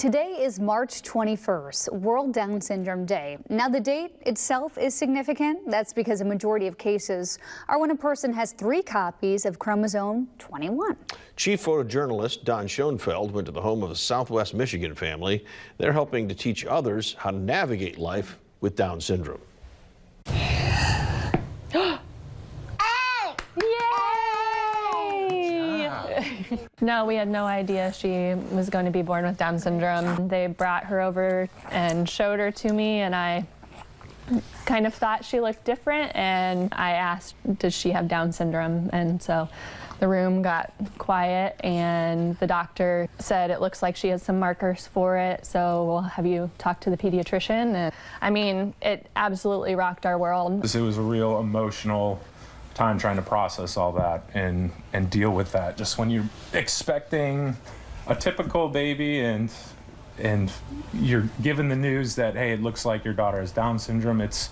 Today is March 21st, World Down Syndrome Day. Now, the date itself is significant. That's because a majority of cases are when a person has 3 copies of chromosome 21. Chief photojournalist Don Schoenfeld went to the home of a Southwest Michigan family. They're helping to teach others how to navigate life with Down syndrome. No, we had no idea she was going to be born with Down syndrome. They brought her over and showed her to me, and I kind of thought she looked different, and I asked, does she have Down syndrome? And so the room got quiet, and the doctor said it looks like she has some markers for it, so we'll have you talk to the pediatrician. And I mean, it absolutely rocked our world. It was a real emotional time trying to process all that and deal with that. Just when you're expecting a typical baby and you're given the news that, hey, it looks like your daughter has Down syndrome, it's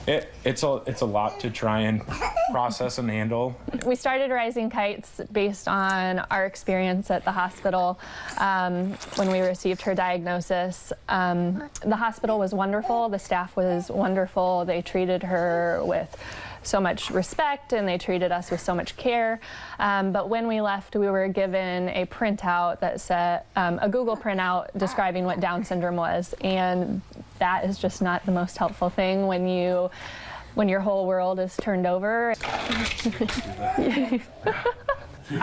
a lot to try and process and handle. We started Rising Kites based on our experience at the hospital when we received her diagnosis. The hospital was wonderful, the staff was wonderful, they treated her with so much respect and they treated us with so much care. But when we left, we were given a printout that said, a Google printout describing what Down syndrome was, and that is just not the most helpful thing when your whole world is turned over.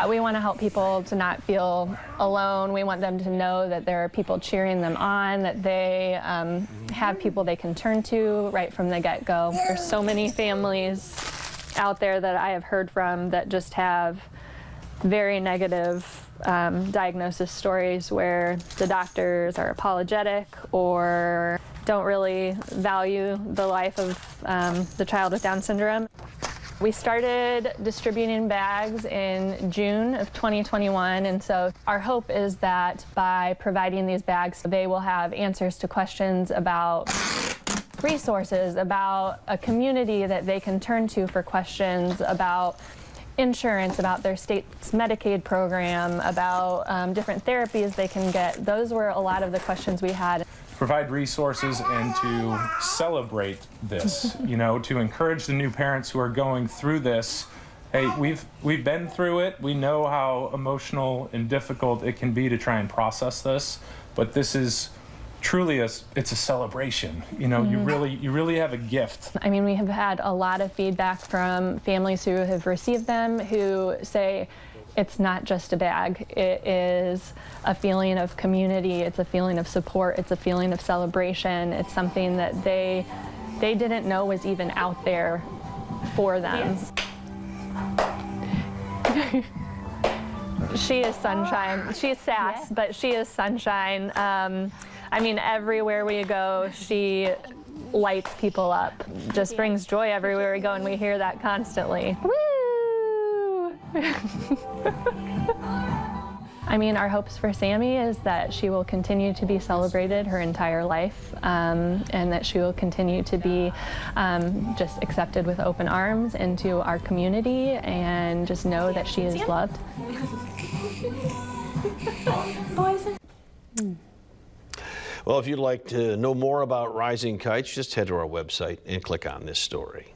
We want to help people to not feel alone. We want them to know that there are people cheering them on, that they have people they can turn to right from the get-go. There's so many families out there that I have heard from that just have very negative diagnosis stories where the doctors are apologetic or don't really value the life of the child with Down syndrome. We started distributing bags in June of 2021, and so our hope is that by providing these bags, they will have answers to questions about resources, about a community that they can turn to for questions about insurance, about their state's Medicaid program, about different therapies they can get. Those were a lot of the questions we had. Provide resources and to celebrate this, you know, to encourage the new parents who are going through this. Hey, we've been through it. We know how emotional and difficult it can be to try and process this, but this is truly it's a celebration. You know, you really have a gift. I mean, we have had a lot of feedback from families who have received them who say, it's not just a bag. It is a feeling of community. It's a feeling of support. It's a feeling of celebration. It's something that they didn't know was even out there for them. Yes. She is sunshine. She's sass, but she is sunshine. I mean, everywhere we go, she lights people up. Just brings joy everywhere we go, and we hear that constantly. Woo! I mean, our hopes for Sammy is that she will continue to be celebrated her entire life, and that she will continue to be just accepted with open arms into our community, and just know that she is loved. Well, if you'd like to know more about Rising Kites, just head to our website and click on this story.